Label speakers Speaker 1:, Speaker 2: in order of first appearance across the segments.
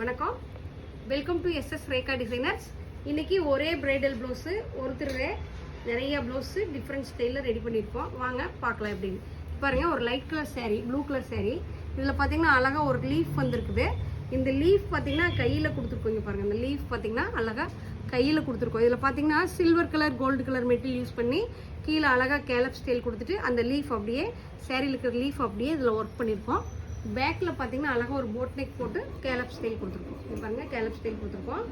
Speaker 1: வணக்கம், welcome to SS Rekha designers. இன்னைக்கு ஒரே பிரைடல் ப்ளவுஸு ஒருத்தருவே நிறைய ப்ளவுஸு டிஃப்ரெண்ட் ஸ்டைலில் ரெடி பண்ணியிருக்கோம். வாங்க பார்க்கலாம் எப்படின்னு. பாருங்கள், ஒரு light colour sari, blue colour sari. இதில் பார்த்தீங்கன்னா அழகாக ஒரு லீஃப் வந்திருக்குது. இந்த லீஃப் பார்த்தீங்கன்னா கையில் கொடுத்துருக்கோம். இங்கே பாருங்கள், இந்த லீஃப் பார்த்தீங்கன்னா அழகாக கையில் கொடுத்துருக்கோம். இதில் பார்த்தீங்கன்னா silver colour gold colour material use பண்ணி கீழே அழகாக கேலப் ஸ்டைல் கொடுத்துட்டு அந்த லீஃப் அப்படியே சாரியில் இருக்கிற லீஃப் அப்படியே இதில் ஒர்க் பண்ணியிருக்கோம். பேக்கில் பார்த்தீங்கன்னா அழகாக ஒரு போட் நெக் போட்டு கேலப் ஸ்டைல் கொடுத்துருக்கோம். இது பாருங்கள், கேலப் ஸ்டைல் கொடுத்துருக்கோம்.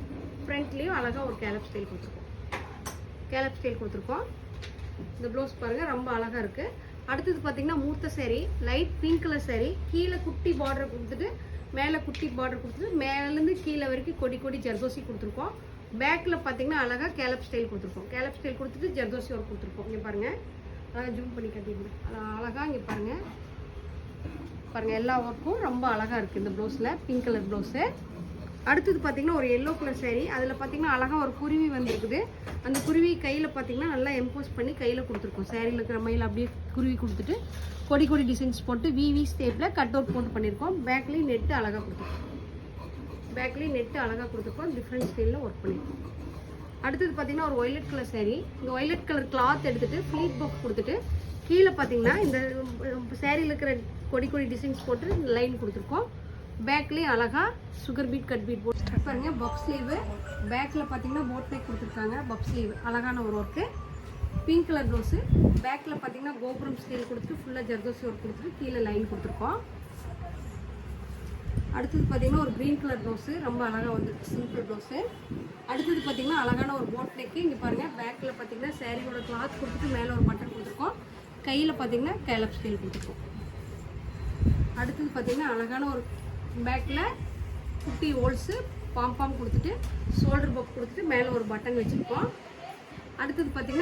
Speaker 1: ஃப்ரண்ட்லேயும் அழகாக ஒரு கேலப் ஸ்டைல் கொடுத்துருக்கோம். இந்த ப்ளவுஸ் பாருங்கள், ரொம்ப அழகாக இருக்குது. அடுத்தது பார்த்தீங்கன்னா மூர்த்த sari, light pink colour sari. கீழே குட்டி பார்டர் கொடுத்துட்டு மேலே குட்டி பார்டர் கொடுத்துட்டு மேலேருந்து கீழே வரைக்கும் கொடி கொடி ஜர்தோசி கொடுத்துருக்கோம். பேக்கில் பார்த்தீங்கன்னா அழகாக கேலப் ஸ்டைல் கொடுத்துட்டு ஜர்தோசி ஒர்க் கொடுத்துருக்கோம். இங்கே பாருங்கள், அழகாக ஜூம் பண்ணி கட்டிடுங்க. அழகாக இங்கே பாருங்கள் எல்லா ஒர்க்கும் ரொம்ப அழகாக இருக்குது இந்த ப்ளவுஸில். Pink colour blouse. அடுத்தது பார்த்தீங்கன்னா ஒரு எல்லோ கலர் சாரீ. அதில் பார்த்தீங்கன்னா அழகாக ஒரு குருவி வந்துருக்குது. அந்த குருவி கையில் பார்த்தீங்கன்னா நல்லா எம்போஸ் பண்ணி கையில் கொடுத்துருக்கோம். சாரியில் இருக்கிற மயில் அப்படியே குருவி கொடுத்துட்டு கொடி கொடி டிசைன்ஸ் போட்டு விவி ஸ்டேப்பில் கட் அவுட் போட்டு பண்ணியிருக்கோம். பேக்லேயும் நெட்டு அழகாக கொடுத்துருக்கோம். டிஃப்ரெண்ட் ஸ்டைலில் ஒர்க் பண்ணியிருக்கோம். அடுத்தது பார்த்தீங்கன்னா ஒரு ஒய்லட் கலர் சாரீ. இந்த ஒய்லட் கலர் கிளாத் எடுத்துகிட்டு ஃப்ளீட் பஃப் கொடுத்துட்டு கீழே பார்த்தீங்கன்னா இந்த சாரியில் இருக்கிற கொடி கொடி டிசைன்ஸ் போட்டு லைன் கொடுத்துருக்கோம். பேக்லேயும் அழகாக சுகர் பீட் கட் பீட் போட்டு பாருங்க. பப் ஸ்லீவு. பேக்கில் பார்த்தீங்கன்னா போட் நெக் கொடுத்துருக்காங்க. பப் ஸ்லீவ் அழகான ஒரு ஒர்க்கு. Pink colour blouse. பேக்கில் பார்த்தீங்கன்னா கோபுரம் ஸ்டைல் கொடுத்துட்டு ஃபுல்லாக ஜர்தோசி ஒர்க் கொடுத்துட்டு கீழே லைன் கொடுத்துருக்கோம். அடுத்தது பார்த்தீங்கன்னா ஒரு க்ரீன் கலர் ப்ளவுஸு, ரொம்ப அழகாக வந்துருக்கு, சிம்பிள் ப்ளவுஸு. அடுத்தது பார்த்தீங்கன்னா அழகான ஒரு போட் நெக்கு. இங்கே பாருங்கள், பேக்கில் பார்த்தீங்கன்னா சாரியோட கிளாத் கொடுத்துட்டு மேலே ஒரு பட்டன் கொடுத்துருக்கோம். கையில் பார்த்தீங்கன்னா கேலப் ஸ்டைல் கொடுத்துருக்கோம். அடுத்தது பார்த்தீங்கன்னா அழகான ஒரு பேக்கில் குட்டி ஹோல்ஸு பாம் கொடுத்துட்டு ஷோல்டர் பப் கொடுத்துட்டு மேலே ஒரு பட்டன் வச்சுருக்கோம். அடுத்தது பார்த்தீங்கன்னா